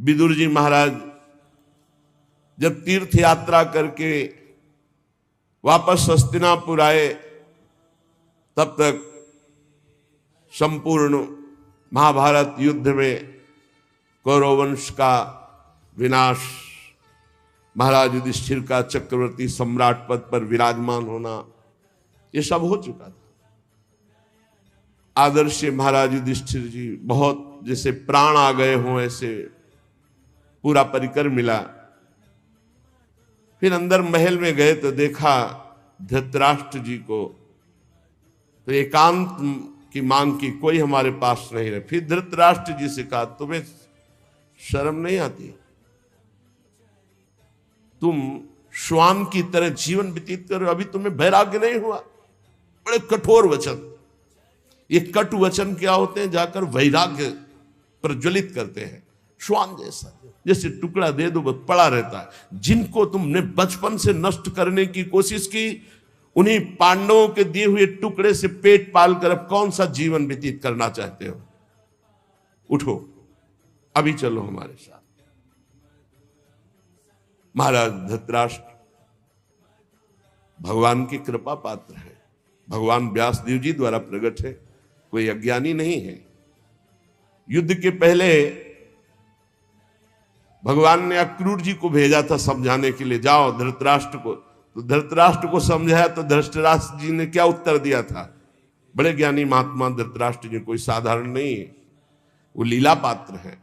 विदुर जी महाराज जब तीर्थ यात्रा करके वापस हस्तिनापुर आए, तब तक संपूर्ण महाभारत युद्ध में कौरव वंश का विनाश, महाराज युधिष्ठिर का चक्रवर्ती सम्राट पद पर विराजमान होना, ये सब हो चुका था। आदर्श महाराज युधिष्ठिर जी बहुत जैसे प्राण आ गए हों ऐसे पूरा परिकर मिला। फिर अंदर महल में गए तो देखा धृतराष्ट्र जी को, तो एकांत की मांग की, कोई हमारे पास नहीं रहे। फिर धृतराष्ट्र जी से कहा, तुम्हें शर्म नहीं आती? तुम श्वान की तरह जीवन व्यतीत करो, अभी तुम्हें वैराग्य नहीं हुआ? बड़े कठोर वचन। ये कटु वचन क्या होते हैं? जाकर वैराग्य प्रज्वलित करते हैं। श्वान जैसा, जैसे टुकड़ा दे दो बस पड़ा रहता है। जिनको तुमने बचपन से नष्ट करने की कोशिश की, उन्हीं पांडवों के दिए हुए टुकड़े से पेट पाल कर अब कौन सा जीवन व्यतीत करना चाहते हो? उठो, अभी चलो हमारे साथ। महाराज धृतराष्ट्र भगवान की कृपा पात्र है, भगवान व्यासदेव जी द्वारा प्रकट है, कोई अज्ञानी नहीं है। युद्ध के पहले भगवान ने अक्रूर जी को भेजा था समझाने के लिए, जाओ धृतराष्ट्र को। तो धृतराष्ट्र को समझाया तो धृतराष्ट्र जी ने क्या उत्तर दिया था? बड़े ज्ञानी महात्मा धृतराष्ट्र जी, कोई साधारण नहीं है, वो लीला पात्र है।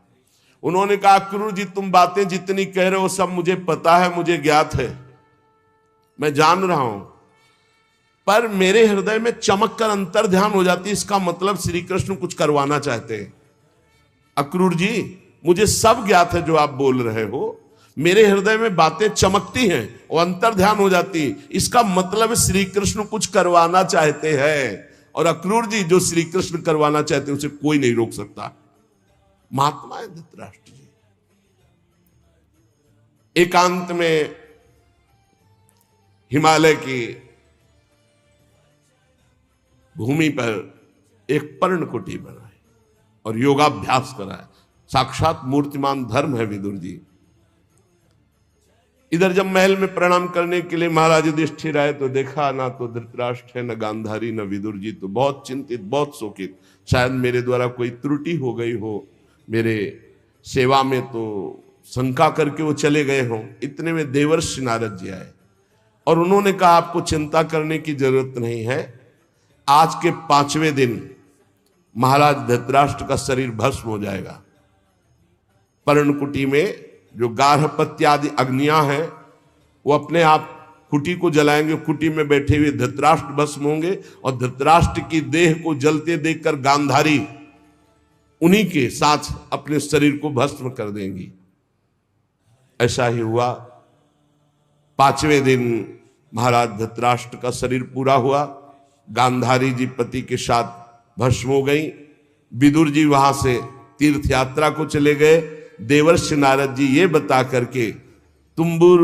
उन्होंने कहा, अक्रूर जी तुम बातें जितनी कह रहे हो सब मुझे पता है, मुझे ज्ञात है, मैं जान रहा हूं, पर मेरे हृदय में चमक कर अंतर ध्यान हो जाती है। इसका मतलब श्री कृष्ण कुछ करवाना चाहते हैं। अक्रूर जी मुझे सब ज्ञात है जो आप बोल रहे हो, मेरे हृदय में बातें चमकती हैं और अंतर ध्यान हो जाती है, इसका मतलब श्री कृष्ण कुछ करवाना चाहते हैं। और अक्रूर जी जो श्री कृष्ण करवाना चाहते हैं उसे कोई नहीं रोक सकता। महात्मा है धृतराष्ट्र जी। एकांत में हिमालय की भूमि पर एक पर्णकुटी बनाए और योगाभ्यास कराए। साक्षात मूर्तिमान धर्म है विदुर जी। इधर जब महल में प्रणाम करने के लिए महाराज युधिष्ठिर आए तो देखा ना तो धृतराष्ट्र है, न गांधारी, न विदुर जी। तो बहुत चिंतित, बहुत शोकित, शायद मेरे द्वारा कोई त्रुटि हो गई हो, मेरे सेवा में तो शंका करके वो चले गए हों। इतने में देवर्षि नारद जी आए और उन्होंने कहा, आपको चिंता करने की जरूरत नहीं है, आज के 5वें दिन महाराज धृतराष्ट्र का शरीर भस्म हो जाएगा। पर्णकुटी में जो गार्हपत्य आदि अग्नियां हैं वो अपने आप कुटी को जलाएंगे। कुटी में बैठे हुए धृतराष्ट्र भस्म होंगे और धृतराष्ट्र की देह को जलते देखकर गांधारी उन्हीं के साथ अपने शरीर को भस्म कर देंगी। ऐसा ही हुआ। 5वें दिन महाराज धृतराष्ट्र का शरीर पूरा हुआ। गांधारी जी पति के साथ भस्म हो गई। विदुर जी वहां से तीर्थ यात्रा को चले गए। देवर्षि नारद जी ये बता करके तुम्बुर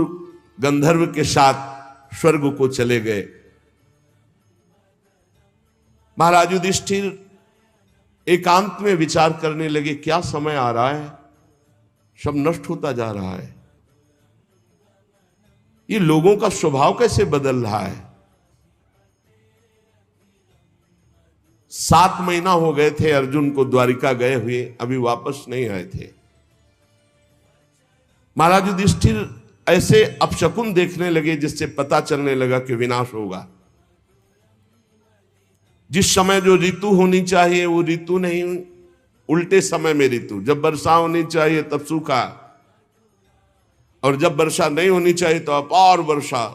गंधर्व के साथ स्वर्ग को चले गए। महाराज युधिष्ठिर एकांत में विचार करने लगे, क्या समय आ रहा है, सब नष्ट होता जा रहा है, ये लोगों का स्वभाव कैसे बदल रहा है। 7 महीना हो गए थे अर्जुन को द्वारिका गए हुए, अभी वापस नहीं आए थे। महाराज युधिष्ठिर ऐसे अपशकुन देखने लगे जिससे पता चलने लगा कि विनाश होगा। जिस समय जो ऋतु होनी चाहिए वो ऋतु नहीं, उल्टे समय में ऋतु। जब वर्षा होनी चाहिए तब सूखा, और जब वर्षा नहीं होनी चाहिए तो अपार वर्षा,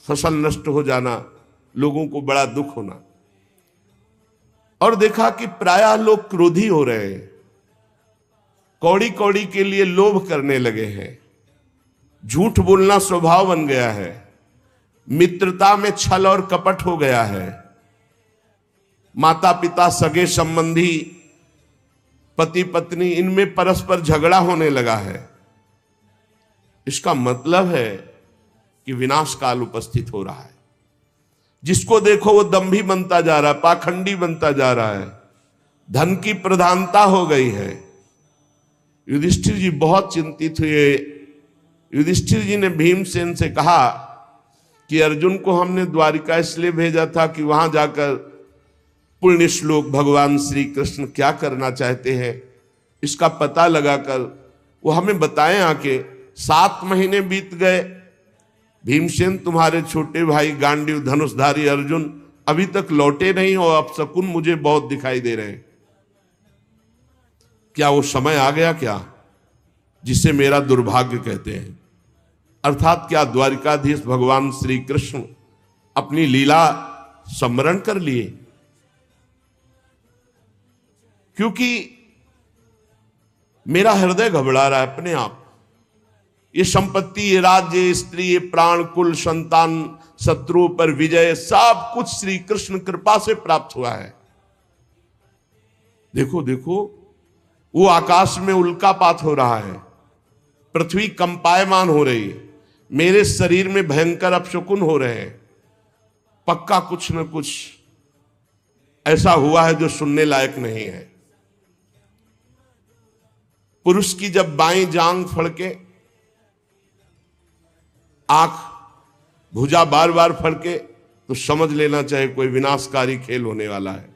फसल नष्ट हो जाना, लोगों को बड़ा दुख होना। और देखा कि प्रायः लोग क्रोधी हो रहे हैं, कौड़ी कौड़ी के लिए लोभ करने लगे हैं, झूठ बोलना स्वभाव बन गया है, मित्रता में छल और कपट हो गया है, माता पिता सगे संबंधी पति पत्नी इनमें परस्पर झगड़ा होने लगा है। इसका मतलब है कि विनाश काल उपस्थित हो रहा है। जिसको देखो वो दंभी बनता जा रहा है, पाखंडी बनता जा रहा है, धन की प्रधानता हो गई है। युधिष्ठिर जी बहुत चिंतित हुए। युधिष्ठिर जी ने भीमसेन से कहा कि अर्जुन को हमने द्वारिका इसलिए भेजा था कि वहां जाकर पुण्य श्लोक भगवान श्री कृष्ण क्या करना चाहते हैं इसका पता लगाकर वो हमें बताएं आके। 7 महीने बीत गए, भीमसेन तुम्हारे छोटे भाई गांडीव धनुषधारी अर्जुन अभी तक लौटे नहीं और अपशकुन मुझे बहुत दिखाई दे रहे हैं। क्या वो समय आ गया क्या जिसे मेरा दुर्भाग्य कहते हैं? अर्थात क्या द्वारिकाधीश भगवान श्री कृष्ण अपनी लीला स्मरण कर लिए? क्योंकि मेरा हृदय घबरा रहा है अपने आप। ये संपत्ति, ये राज्य, ये स्त्री, ये प्राण, कुल, संतान, शत्रु पर विजय, सब कुछ श्री कृष्ण कृपा से प्राप्त हुआ है। देखो देखो, वो आकाश में उल्कापात हो रहा है, पृथ्वी कंपायमान हो रही है, मेरे शरीर में भयंकर अपशकुन हो रहे हैं। पक्का कुछ न कुछ ऐसा हुआ है जो सुनने लायक नहीं है। पुरुष की जब बाईं जांग फड़के, आंख, भुजा बार बार फड़के, तो समझ लेना चाहिए कोई विनाशकारी खेल होने वाला है।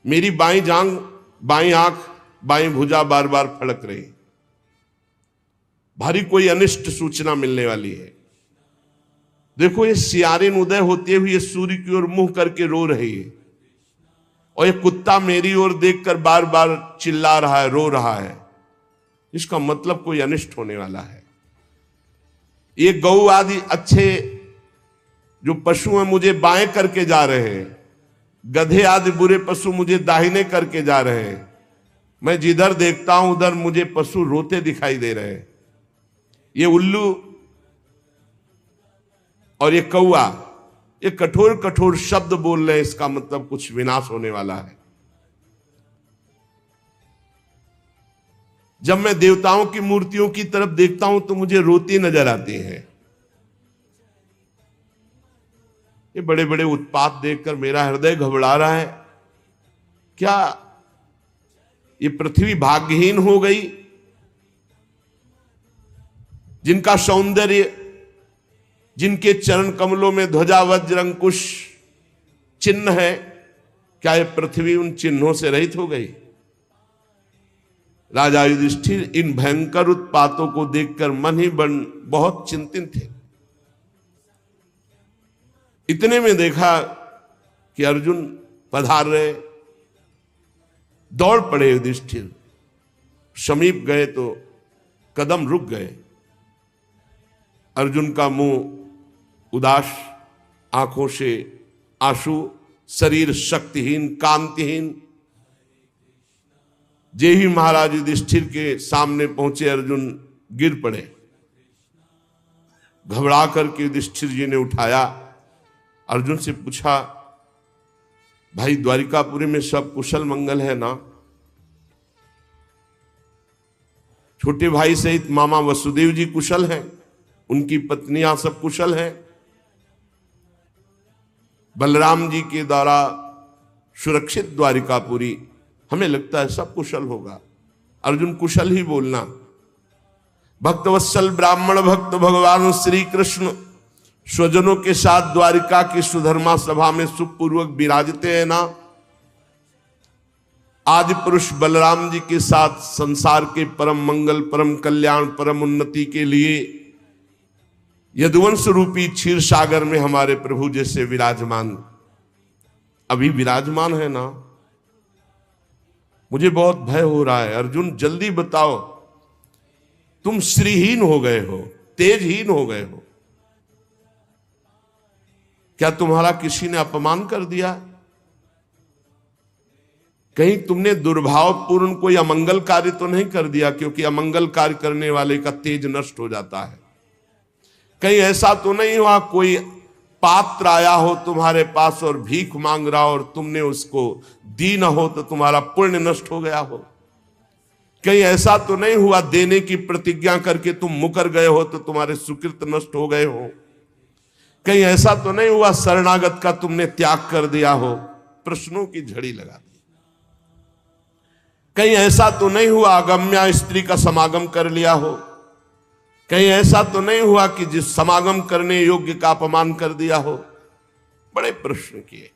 मेरी बाईं जांग, बाईं आंख, बाईं भुजा बार बार फड़क रही, भारी कोई अनिष्ट सूचना मिलने वाली है। देखो, ये सियारिन उदय होते हुए सूर्य की ओर मुंह करके रो रही है, और ये कुत्ता मेरी ओर देखकर बार बार चिल्ला रहा है, रो रहा है। इसका मतलब कोई अनिष्ट होने वाला है। ये गौ आदि अच्छे जो पशु हैं मुझे बाएं करके जा रहे हैं, गधे आदि बुरे पशु मुझे दाहिने करके जा रहे हैं। मैं जिधर देखता हूं उधर मुझे पशु रोते दिखाई दे रहे हैं। ये उल्लू और ये कौआ, ये कठोर कठोर शब्द बोल रहे हैं, इसका मतलब कुछ विनाश होने वाला है। जब मैं देवताओं की मूर्तियों की तरफ देखता हूं तो मुझे रोती नजर आती हैं। ये बड़े बड़े उत्पात देखकर मेरा हृदय घबरा रहा है। क्या ये पृथ्वी भाग्यहीन हो गई? जिनका सौंदर्य, जिनके चरण कमलों में ध्वजा वज्र अंकुश चिन्ह है, क्या ये पृथ्वी उन चिन्हों से रहित हो गई? राजा युधिष्ठिर इन भयंकर उत्पातों को देखकर मन ही मन बहुत चिंतित थे। इतने में देखा कि अर्जुन पधार रहे। दौड़ पड़े युधिष्ठिर, समीप गए तो कदम रुक गए। अर्जुन का मुंह उदास, आंखों से आंसू, शरीर शक्तिहीन, कांतिहीन। जे ही महाराज युधिष्ठिर के सामने पहुंचे, अर्जुन गिर पड़े। घबरा करके युधिष्ठिर जी ने उठाया, अर्जुन से पूछा, भाई द्वारिकापुरी में सब कुशल मंगल है ना? छोटे भाई सहित मामा वसुदेव जी कुशल हैं, उनकी पत्नियां सब कुशल हैं, बलराम जी के द्वारा सुरक्षित द्वारिकापुरी, हमें लगता है सब कुशल होगा। अर्जुन कुशल ही बोलना। भक्तवत्सल ब्राह्मण भक्त भगवान श्री कृष्ण स्वजनों के साथ द्वारिका की सुधर्मा सभा में सुखपूर्वक विराजते हैं ना? आदि पुरुष बलराम जी के साथ संसार के परम मंगल, परम कल्याण, परम उन्नति के लिए यदुवंश रूपी क्षीर सागर में हमारे प्रभु जैसे विराजमान, अभी विराजमान है ना? मुझे बहुत भय हो रहा है। अर्जुन जल्दी बताओ, तुम श्रीहीन हो गए हो, तेजहीन हो गए हो। क्या तुम्हारा किसी ने अपमान कर दिया? कहीं तुमने दुर्भावपूर्ण कोई अमंगल कार्य तो नहीं कर दिया? क्योंकि अमंगल कार्य करने वाले का तेज नष्ट हो जाता है। कहीं ऐसा तो नहीं हुआ कोई पात्र आया हो तुम्हारे पास और भीख मांग रहा हो और तुमने उसको दी ना हो तो तुम्हारा पुण्य नष्ट हो गया हो? कहीं ऐसा तो नहीं हुआ देने की प्रतिज्ञा करके तुम मुकर गए हो तो तुम्हारे सुकृत नष्ट हो गए हो? कहीं ऐसा तो नहीं हुआ शरणागत का तुमने त्याग कर दिया हो? प्रश्नों की झड़ी लगा दी। कहीं ऐसा तो नहीं हुआ अगम्या स्त्री का समागम कर लिया हो, कहीं ऐसा तो नहीं हुआ कि जिस समागम करने योग्य का अपमान कर दिया हो। बड़े प्रश्न किए,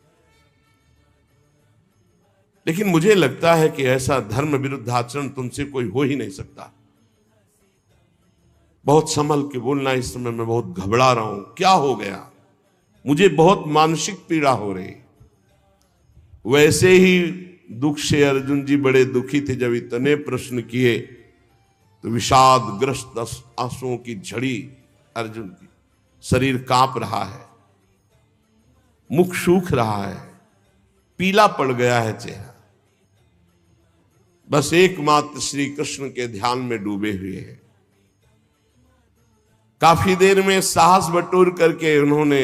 लेकिन मुझे लगता है कि ऐसा धर्म विरुद्ध आचरण तुमसे कोई हो ही नहीं सकता। बहुत संभल के बोलना, इस समय मैं बहुत घबरा रहा हूं, क्या हो गया, मुझे बहुत मानसिक पीड़ा हो रही। वैसे ही दुख से अर्जुन जी बड़े दुखी थे। जब इतने प्रश्न किए तो विषाद ग्रस्त आंसुओं की झड़ी अर्जुन की, शरीर कांप रहा है, मुख सूख रहा है, पीला पड़ गया है चेहरा, बस एकमात्र श्री कृष्ण के ध्यान में डूबे हुए हैं। काफी देर में साहस बटोर करके उन्होंने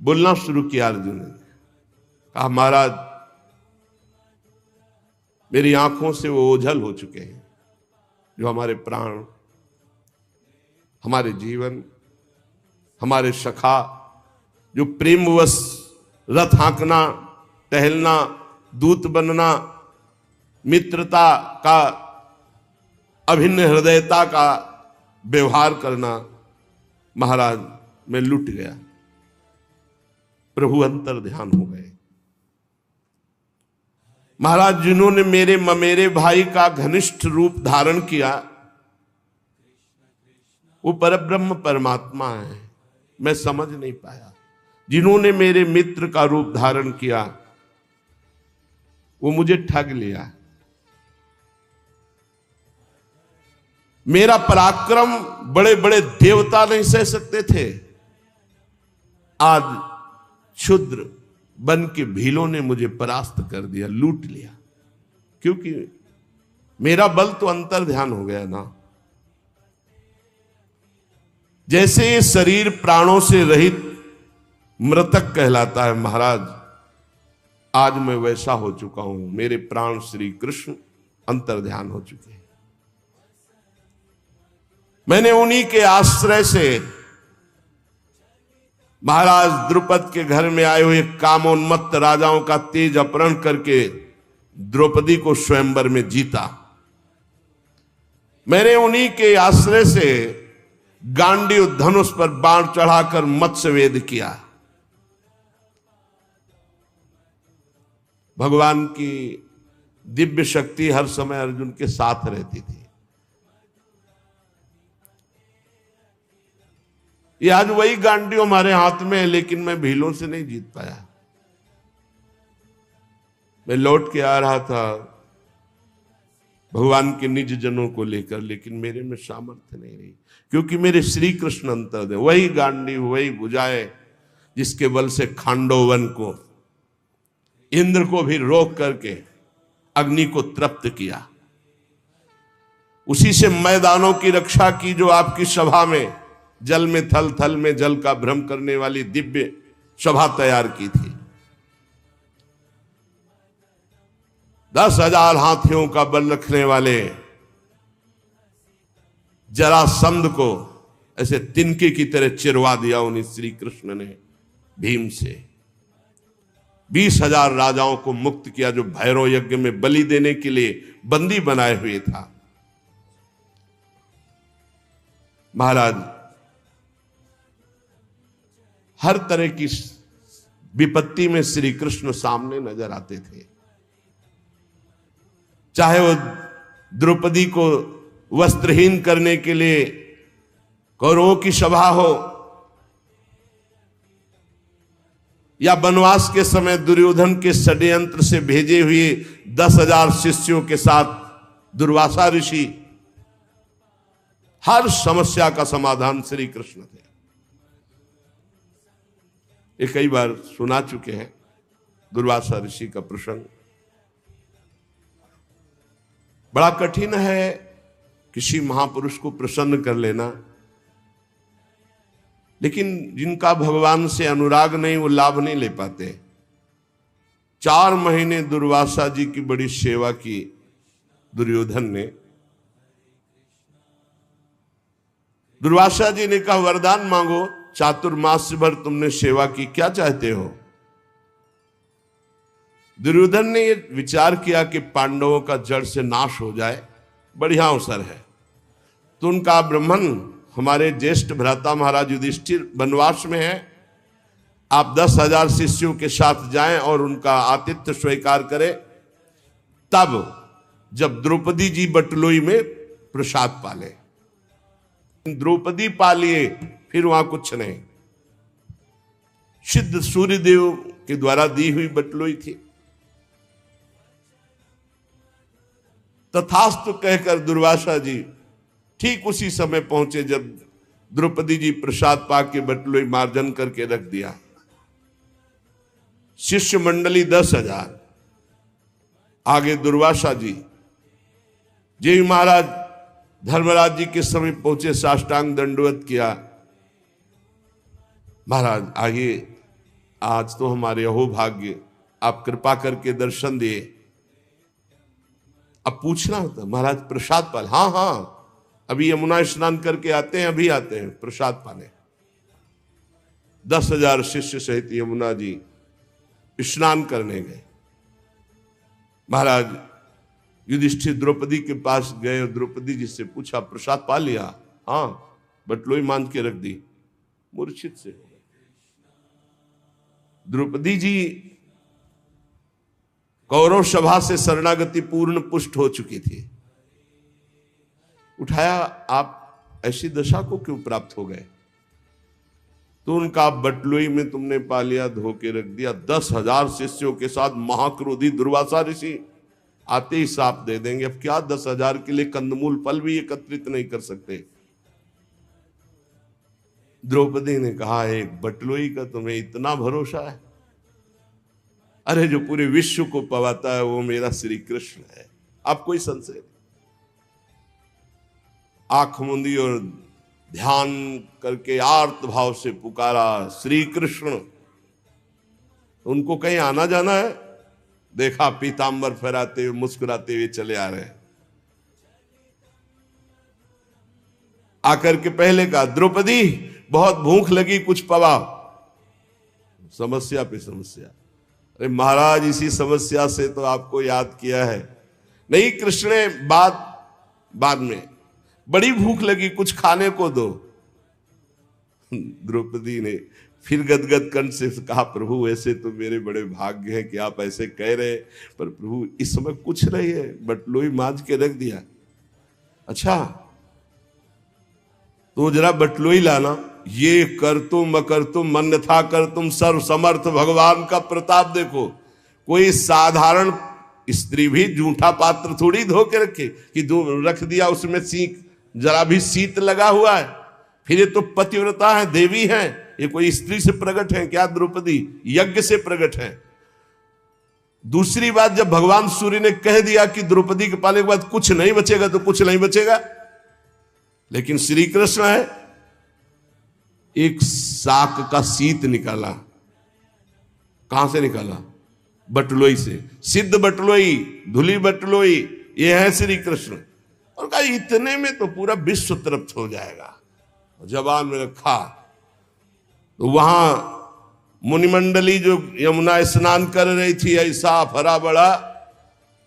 बोलना शुरू किया। अर्जुन ने कहा, महाराज मेरी आंखों से वो ओझल हो चुके हैं जो हमारे प्राण, हमारे जीवन, हमारे सखा, जो प्रेमवश रथ हाँकना, टहलना, दूत बनना, मित्रता का, अभिन्न हृदयता का व्यवहार करना, महाराज मैं लुट गया। प्रभु अंतर ध्यान हो गए। महाराज जिन्होंने मेरे ममेरे भाई का घनिष्ठ रूप धारण किया वो परब्रह्म परमात्मा है, मैं समझ नहीं पाया। जिन्होंने मेरे मित्र का रूप धारण किया वो मुझे ठग लिया। मेरा पराक्रम बड़े बड़े देवता नहीं सह सकते थे, आज क्षुद्र बन के भीलों ने मुझे परास्त कर दिया, लूट लिया। क्योंकि मेरा बल तो अंतर ध्यान हो गया ना। जैसे ये शरीर प्राणों से रहित मृतक कहलाता है महाराज, आज मैं वैसा हो चुका हूं। मेरे प्राण श्री कृष्ण अंतर ध्यान हो चुके हैं। मैंने उन्हीं के आश्रय से महाराज द्रुपद के घर में आए हुए कामोन्मत्त राजाओं का तेज अपहरण करके द्रौपदी को स्वयंवर में जीता। मैंने उन्हीं के आश्रय से गांडीव धनुष पर बाण चढ़ाकर मत्स्यवेद किया। भगवान की दिव्य शक्ति हर समय अर्जुन के साथ रहती थी। ये आज वही गांडीव हमारे हाथ में है, लेकिन मैं भीलों से नहीं जीत पाया। मैं लौट के आ रहा था भगवान के निज जनों को लेकर, लेकिन मेरे में सामर्थ्य नहीं रही, क्योंकि मेरे श्री कृष्ण अंतर है। वही गांडीव, वही भुजाएं जिसके बल से खांडोवन को, इंद्र को भी रोक करके अग्नि को तृप्त किया। उसी से मैदानों की रक्षा की जो आपकी सभा में जल में थल, थल में जल का भ्रम करने वाली दिव्य सभा तैयार की थी। 10,000 हाथियों का बल रखने वाले जरासंध को ऐसे तिनके की तरह चिरवा दिया उन्हीं श्री कृष्ण ने भीम से। 20,000 राजाओं को मुक्त किया जो भैरव यज्ञ में बलि देने के लिए बंदी बनाए हुए था। महाराज हर तरह की विपत्ति में श्री कृष्ण सामने नजर आते थे। चाहे वो द्रौपदी को वस्त्रहीन करने के लिए कौरवों की सभा हो, या वनवास के समय दुर्योधन के षड्यंत्र से भेजे हुए 10,000 शिष्यों के साथ दुर्वासा ऋषि, हर समस्या का समाधान श्री कृष्ण थे। ये कई बार सुना चुके हैं दुर्वासा ऋषि का प्रसंग। बड़ा कठिन है किसी महापुरुष को प्रसन्न कर लेना, लेकिन जिनका भगवान से अनुराग नहीं वो लाभ नहीं ले पाते। 4 महीने दुर्वासा जी की बड़ी सेवा की दुर्योधन ने। दुर्वासा जी ने कहा, वरदान मांगो, चातुर्मास भर तुमने सेवा की, क्या चाहते हो? दुर्योधन ने विचार किया कि पांडवों का जड़ से नाश हो जाए, बढ़िया अवसर है। तो उनका ब्राह्मण हमारे ज्येष्ठ भ्राता महाराज युधिष्ठिर वनवास में है, आप 10,000 शिष्यों के साथ जाएं और उनका आतिथ्य स्वीकार करें। तब जब द्रौपदी जी बटलोई में प्रसाद पाले, द्रौपदी पालिए, फिर वहां कुछ नहीं। सिद्ध सूर्यदेव के द्वारा दी हुई बटलोई थी। तथास्तु कहकर दुर्वासा जी ठीक उसी समय पहुंचे जब द्रौपदी जी प्रसाद पाके बटलोई मार्जन करके रख दिया। शिष्य मंडली 10,000, आगे दुर्वासा जी महाराज धर्मराज जी के समय पहुंचे, साष्टांग दंडवत किया। महाराज आइए, आज तो हमारे अहोभाग्य, आप कृपा करके दर्शन दिए। अब पूछना होता महाराज प्रसाद पाल, हाँ हाँ अभी यमुना स्नान करके आते हैं, अभी आते हैं प्रसाद पाने। 10,000 शिष्य सहित यमुना जी स्नान करने गए। महाराज युधिष्ठिर द्रौपदी के पास गए और द्रौपदी जी से पूछा प्रसाद पा लिया? हाँ, बटलोई मान के रख दी, मूर्छित से। द्रौपदी जी कौरव सभा से शरणागति पूर्ण पुष्ट हो चुकी थी। उठाया, आप ऐसी दशा को क्यों प्राप्त हो गए? तो उनका बटलोई में तुमने पा लिया, धो के रख दिया। 10,000 शिष्यों के साथ महाक्रोधी दुर्वासा ऋषि आते ही साप दे देंगे। अब क्या 10,000 के लिए कंदमूल फल भी एकत्रित नहीं कर सकते। द्रौपदी ने कहा, एक बटलोई का तुम्हें इतना भरोसा है? अरे जो पूरे विश्व को पवाता है वो मेरा श्री कृष्ण है, आप कोई संशय नहीं। आंख मूंदी और ध्यान करके आर्त भाव से पुकारा, श्री कृष्ण। उनको कहीं आना जाना है? देखा पीतांबर फहराते हुए मुस्कुराते हुए चले आ रहे हैं। आकर के पहले कहा, द्रौपदी बहुत भूख लगी, कुछ पवा। समस्या पे समस्या। अरे महाराज इसी समस्या से तो आपको याद किया है। नहीं कृष्ण ने बाद में, बड़ी भूख लगी, कुछ खाने को दो। द्रौपदी ने फिर गदगद कंठ से कहा, प्रभु ऐसे तो मेरे बड़े भाग्य हैं कि आप ऐसे कह रहे, पर प्रभु इस समय कुछ नहीं है, बटलोई मांझ के रख दिया। अच्छा तो जरा बटलोई लाना। ये कर तुम अकर तुम अन्यथा कर तुम सर्व समर्थ भगवान का प्रताप देखो। कोई साधारण स्त्री भी जूठा पात्र थोड़ी धो के रखे कि दो रख दिया, उसमें सीख जरा भी शीत लगा हुआ है। फिर ये तो पतिव्रता है, देवी है, ये कोई स्त्री से प्रकट है क्या? द्रौपदी यज्ञ से प्रकट है। दूसरी बात, जब भगवान सूर्य ने कह दिया कि द्रौपदी के पाले के बाद कुछ नहीं बचेगा, तो कुछ नहीं बचेगा। लेकिन श्री कृष्ण है, एक साक का शीत निकाला। कहां से निकाला? बटलोई से। सिद्ध बटलोई, धुली बटलोई, ये है श्री कृष्ण। और कहा इतने में तो पूरा विश्व तृप्त हो जाएगा। जबान में रखा तो वहां मुनिमंडली जो यमुना स्नान कर रही थी, ऐसा फरा बड़ा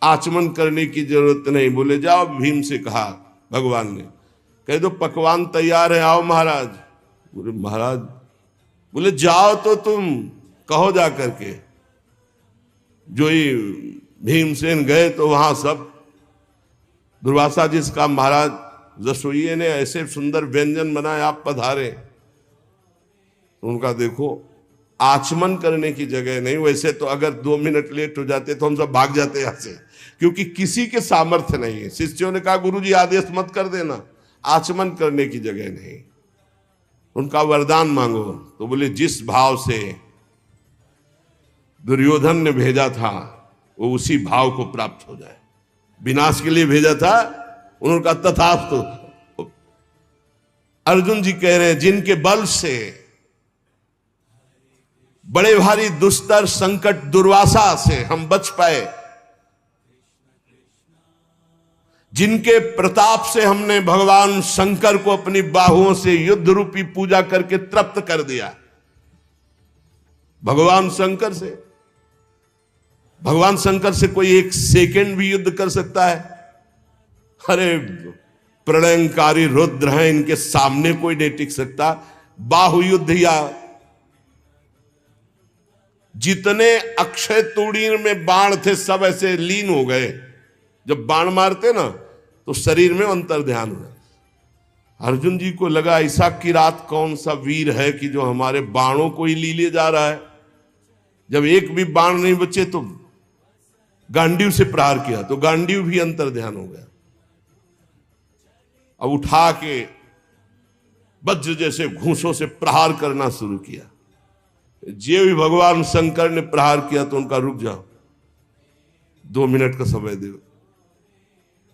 आचमन करने की जरूरत नहीं। बोले जाओ, भीम से कहा भगवान ने, कह दो पकवान तैयार है, आओ महाराज। बोले महाराज, बोले जाओ तो तुम कहो जा करके। जो ही भीमसेन गए तो वहां सब दुर्वासा जिसका, महाराज रसोइये ने ऐसे सुंदर व्यंजन बनाए, आप पधारे। उनका देखो आचमन करने की जगह नहीं। वैसे तो अगर 2 मिनट लेट हो जाते तो हम सब भाग जाते यहां से, क्योंकि किसी के सामर्थ्य नहीं है। शिष्यों ने कहा गुरुजी आदेश मत कर देना, आचमन करने की जगह नहीं। उनका वरदान मांगो। तो बोले जिस भाव से दुर्योधन ने भेजा था वो उसी भाव को प्राप्त हो जाए। विनाश के लिए भेजा था, उन्होंने कहा तथास्तु। अर्जुन जी कह रहे हैं, जिनके बल से बड़े भारी दुस्तर संकट दुर्वासा से हम बच पाए, जिनके प्रताप से हमने भगवान शंकर को अपनी बाहुओं से युद्ध रूपी पूजा करके तृप्त कर दिया। भगवान शंकर से भगवान शंकर से कोई एक सेकंड भी युद्ध कर सकता है? अरे प्रलयंकारी रुद्र हैं, इनके सामने कोई नहीं टिक सकता। बाहु युद्ध या जितने अक्षय तूणीर में बाण थे सब ऐसे लीन हो गए। जब बाण मारते ना तो शरीर में अंतर ध्यान हो। अर्जुन जी को लगा ऐसा किरात कौन सा वीर है कि जो हमारे बाणों को ही ली जा रहा है। जब एक भी बाण नहीं बचे तो गांडीव से प्रहार किया तो गांडीव भी अंतर ध्यान हो गया। अब उठा के वज्र जैसे घूंसों से प्रहार करना शुरू किया। जे भी भगवान शंकर ने प्रहार किया तो उनका रुक जाओ, 2 मिनट का समय दो,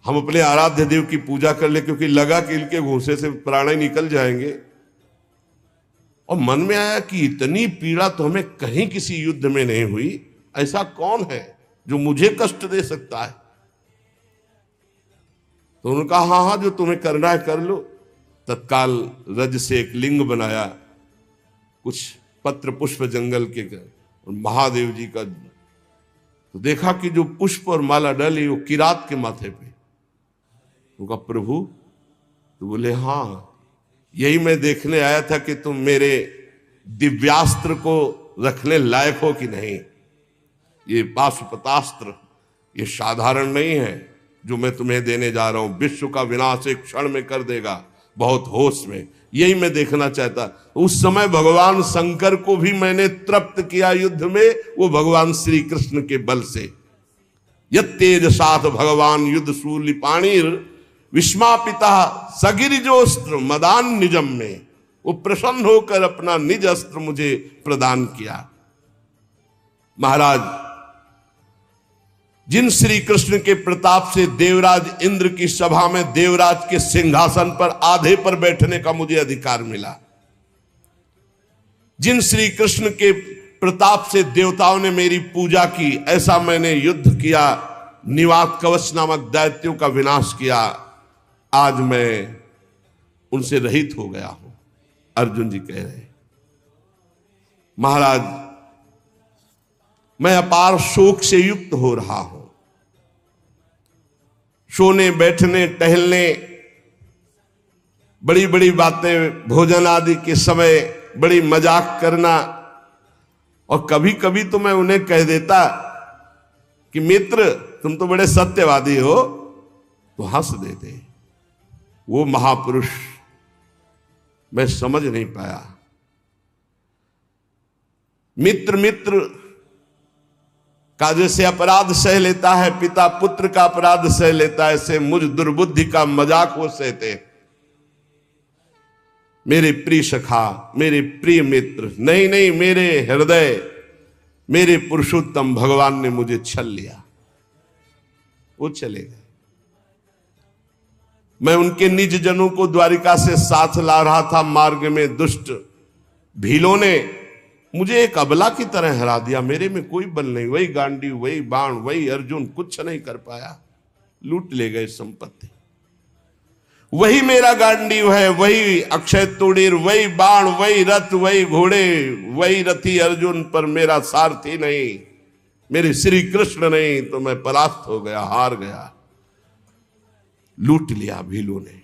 हम अपने आराध्य देव की पूजा कर ले, क्योंकि लगा कि इनके घूंसे से प्राण निकल जाएंगे। और मन में आया कि इतनी पीड़ा तो हमें कहीं किसी युद्ध में नहीं हुई, ऐसा कौन है जो मुझे कष्ट दे सकता है। तो उन्होंने कहा हाँ हाँ जो तुम्हें करना है कर लो। तत्काल रज से एक लिंग बनाया, कुछ पत्र पुष्प जंगल के और महादेव जी का। तो देखा कि जो पुष्प और माला डाली वो किरात के माथे पे। उनका प्रभु, तो बोले हाँ यही मैं देखने आया था कि तुम मेरे दिव्यास्त्र को रखने लायक हो कि नहीं। ये पाशुपतास्त्र ये साधारण नहीं है जो मैं तुम्हें देने जा रहा हूं, विश्व का विनाश एक क्षण में कर देगा, बहुत होश में। यही मैं देखना चाहता। उस समय भगवान शंकर को भी मैंने तृप्त किया युद्ध में, वो भगवान श्री कृष्ण के बल से। यत्तेज साथ भगवान युद्ध शूल पाणिर विस्मापिता सगिरिजोस्त्र मदान निजम में। वो प्रसन्न होकर अपना निज अस्त्र मुझे प्रदान किया। महाराज, जिन श्री कृष्ण के प्रताप से देवराज इंद्र की सभा में देवराज के सिंहासन पर आधे पर बैठने का मुझे अधिकार मिला, जिन श्री कृष्ण के प्रताप से देवताओं ने मेरी पूजा की, ऐसा मैंने युद्ध किया, निवात कवच नामक दैत्यों का विनाश किया, आज मैं उनसे रहित हो गया हूं। अर्जुन जी कह रहे, महाराज मैं अपार शोक से युक्त हो रहा हूं। सोने बैठने टहलने, बड़ी बड़ी बातें, भोजन आदि के समय बड़ी मजाक करना, और कभी कभी तो मैं उन्हें कह देता कि मित्र तुम तो बड़े सत्यवादी हो, तो हंस देते। वो महापुरुष मैं समझ नहीं पाया। मित्र मित्र का जैसे अपराध सह लेता है, पिता पुत्र का अपराध सह लेता है, ऐसे मुझ दुर्बुद्धि का मजाक वो सहते। मेरे प्रिय सखा, मेरे प्रिय मित्र, नहीं नहीं मेरे हृदय, मेरे पुरुषोत्तम भगवान ने मुझे छल लिया। वो चले गए। मैं उनके निज जनों को द्वारिका से साथ ला रहा था। मार्ग में दुष्ट भीलों ने मुझे एक अबला की तरह हरा दिया। मेरे में कोई बल नहीं, वही गांडी, वही बाण, वही अर्जुन, कुछ नहीं कर पाया। लूट ले गए संपत्ति। वही मेरा गांडीव है, वही अक्षय तूणीर, वही बाण, वही रथ, वही घोड़े, वही रथी अर्जुन, पर मेरा सारथी नहीं, मेरे श्री कृष्ण नहीं। तो मैं परास्त हो गया, हार गया। लूट लिया भीलों ने।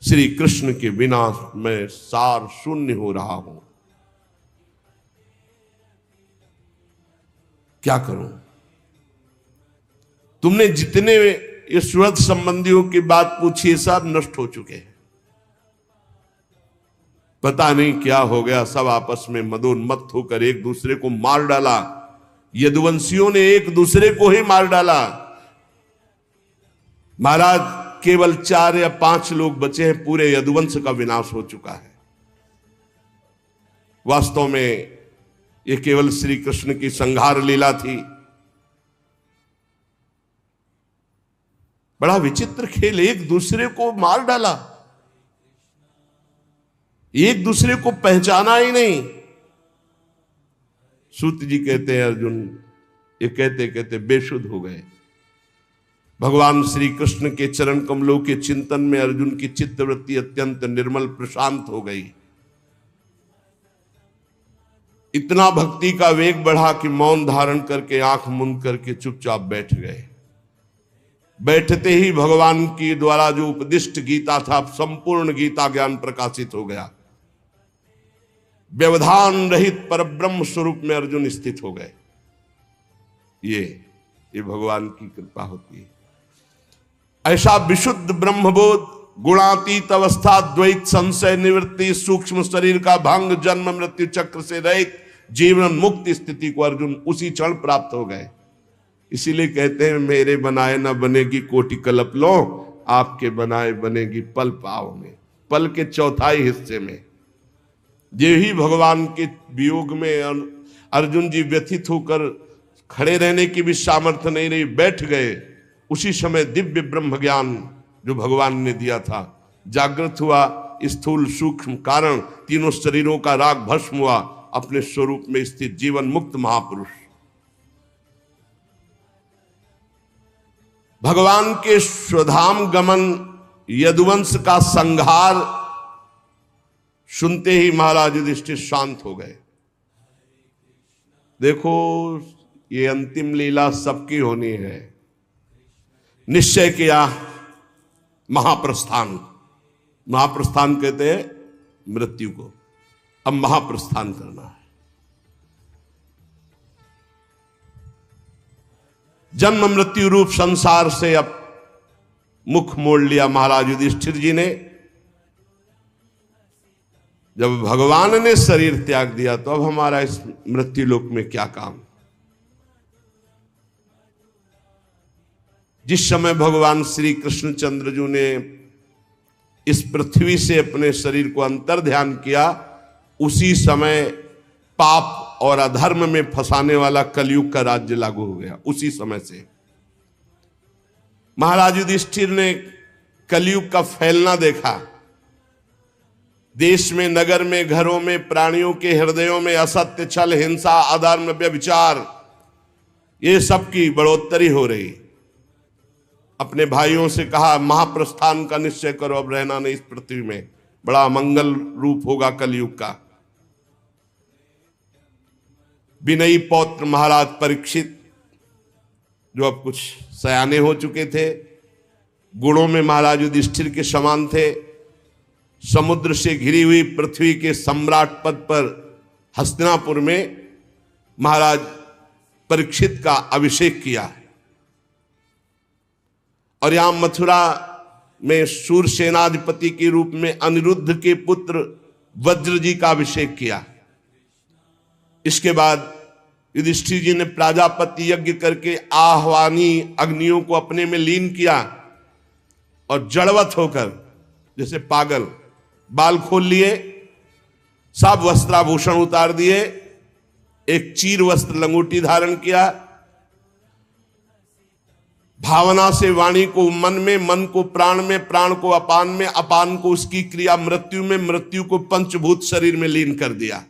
श्री कृष्ण के बिना मैं सार शून्य हो रहा हूं। क्या करूं? तुमने जितने ये सुहृद संबंधियों की बात पूछी, सब नष्ट हो चुके हैं। पता नहीं क्या हो गया, सब आपस में मदोन्मत्त होकर एक दूसरे को मार डाला। यदुवंशियों ने एक दूसरे को ही मार डाला। महाराज केवल 4 या 5 लोग बचे हैं, पूरे यदुवंश का विनाश हो चुका है। वास्तव में ये केवल श्री कृष्ण की संहार लीला थी। बड़ा विचित्र खेल, एक दूसरे को मार डाला, एक दूसरे को पहचाना ही नहीं। सूत जी कहते हैं अर्जुन ये कहते कहते बेसुध हो गए। भगवान श्री कृष्ण के चरण कमलों के चिंतन में अर्जुन की चित्तवृत्ति अत्यंत निर्मल प्रशांत हो गई। इतना भक्ति का वेग बढ़ा कि मौन धारण करके आंख मूंद करके चुपचाप बैठ गए। बैठते ही भगवान की द्वारा जो उपदिष्ट गीता था, संपूर्ण गीता ज्ञान प्रकाशित हो गया। व्यवधान रहित परब्रह्म स्वरूप में अर्जुन स्थित हो गए। ये भगवान की कृपा होती है। ऐसा विशुद्ध ब्रह्मबोध, गुणातीत अवस्था, द्वैत संशय निवृत्ति, सूक्ष्म शरीर का भंग, जन्म मृत्यु चक्र से रहित जीवन मुक्त स्थिति को अर्जुन उसी क्षण प्राप्त हो गए। इसीलिए कहते हैं मेरे बनाए न बनेगी कोटि कल्प लो, आपके बनाए बनेगी पल पाव में, पल के चौथाई हिस्से में। ये ही भगवान के वियोग में अर्जुन जी व्यथित होकर खड़े रहने की भी सामर्थ्य नहीं रही, बैठ गए। उसी समय दिव्य ब्रह्म ज्ञान जो भगवान ने दिया था जागृत हुआ। स्थूल सूक्ष्म कारण तीनों शरीरों का राग भस्म हुआ। अपने स्वरूप में स्थित जीवन मुक्त महापुरुष भगवान के स्वधाम गमन यदुवंश का संहार सुनते ही महाराज युधिष्ठिर शांत हो गए। देखो ये अंतिम लीला सबकी होनी है। निश्चय किया महाप्रस्थान। महाप्रस्थान कहते हैं मृत्यु को। अब महाप्रस्थान करना है। जन्म मृत्यु रूप संसार से अब मुख मोड़ लिया महाराज युधिष्ठिर जी ने। जब भगवान ने शरीर त्याग दिया तो अब हमारा इस मृत्यु लोक में क्या काम। जिस समय भगवान श्री कृष्णचंद्र जी ने इस पृथ्वी से अपने शरीर को अंतर ध्यान किया, उसी समय पाप और अधर्म में फंसाने वाला कलयुग का राज्य लागू हो गया। उसी समय से महाराज युधिष्ठिर ने कलयुग का फैलना देखा। देश में, नगर में, घरों में, प्राणियों के हृदयों में असत्य, छल, हिंसा, अधर्म, व्यभिचार, ये सब की बढ़ोतरी हो रही। अपने भाइयों से कहा महाप्रस्थान का निश्चय करो, अब रहना नहीं इस पृथ्वी में। बड़ा मंगल रूप होगा कलयुग का। विनयी पौत्र महाराज परीक्षित, जो अब कुछ सयाने हो चुके थे, गुणों में महाराज युधिष्ठिर के समान थे, समुद्र से घिरी हुई पृथ्वी के सम्राट पद पर हस्तिनापुर में महाराज परीक्षित का अभिषेक किया। और यहां मथुरा में शूरसेनाधिपति के रूप में अनिरुद्ध के पुत्र वज्र जी का अभिषेक किया। इसके बाद युधिष्ठिर जी ने प्राजापति यज्ञ करके आह्वानी अग्नियों को अपने में लीन किया और जड़वत होकर जैसे पागल बाल खोल लिए, सब वस्त्राभूषण उतार दिए, एक चीर वस्त्र लंगोटी धारण किया, भावना से वाणी को मन में, मन को प्राण में, प्राण को अपान में, अपान को उसकी क्रिया मृत्यु में, मृत्यु को पंचभूत शरीर में लीन कर दिया।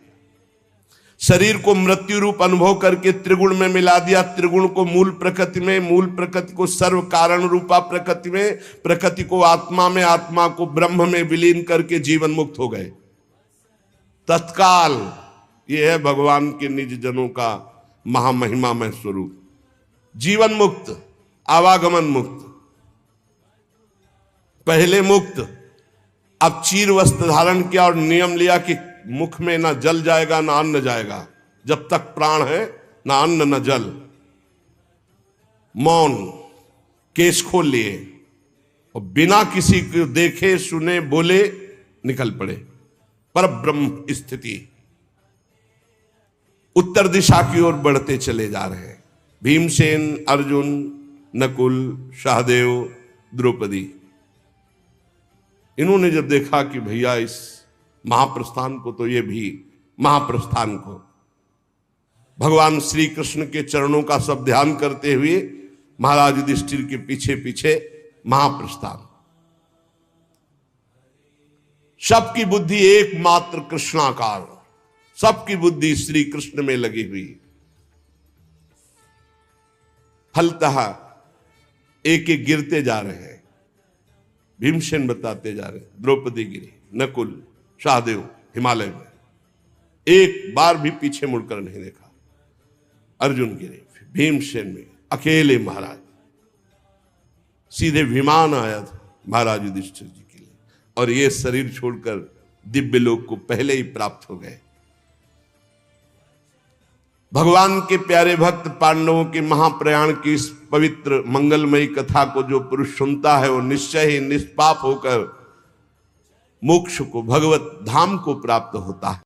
शरीर को मृत्यु रूप अनुभव करके त्रिगुण में मिला दिया, त्रिगुण को मूल प्रकृति में, मूल प्रकृति को सर्व कारण रूपा प्रकृति में, प्रकृति को आत्मा में, आत्मा को ब्रह्म में विलीन करके जीवन मुक्त हो गए तत्काल। यह है भगवान के निज जनों का महामहिमामय स्वरूप। जीवन मुक्त, आवागमन मुक्त, पहले मुक्त, अब चीर वस्त्र धारण किया और नियम लिया कि मुख में ना जल जाएगा ना अन्न जाएगा। जब तक प्राण है ना अन्न ना जल। मौन, केश खोल लिए और बिना किसी को देखे सुने बोले निकल पड़े। पर ब्रह्म स्थिति उत्तर दिशा की ओर बढ़ते चले जा रहे हैं। भीमसेन, अर्जुन, नकुल, सहदेव, द्रौपदी, इन्होंने जब देखा कि भैया इस महाप्रस्थान को, तो ये भी महाप्रस्थान को भगवान श्री कृष्ण के चरणों का सब ध्यान करते हुए महाराज युधिष्ठिर के पीछे पीछे महाप्रस्थान। सबकी बुद्धि एकमात्र कृष्णाकार, सबकी बुद्धि श्री कृष्ण में लगी हुई। फलतः एक एक गिरते जा रहे हैं। भीमसेन बताते जा रहे हैं, द्रौपदी गिरी, नकुल, सहदेव हिमालय में, एक बार भी पीछे मुड़कर नहीं देखा। अर्जुन गिरे, भीमसेन में अकेले महाराज, सीधे विमान आया था महाराज युधिष्ठिर जी के लिए, और ये शरीर छोड़कर दिव्य लोक को पहले ही प्राप्त हो गए। भगवान के प्यारे भक्त पांडवों के महाप्रयाण की इस पवित्र मंगलमयी कथा को जो पुरुष सुनता है वो निश्चय ही निष्पाप होकर मोक्ष को, भगवत धाम को प्राप्त होता है।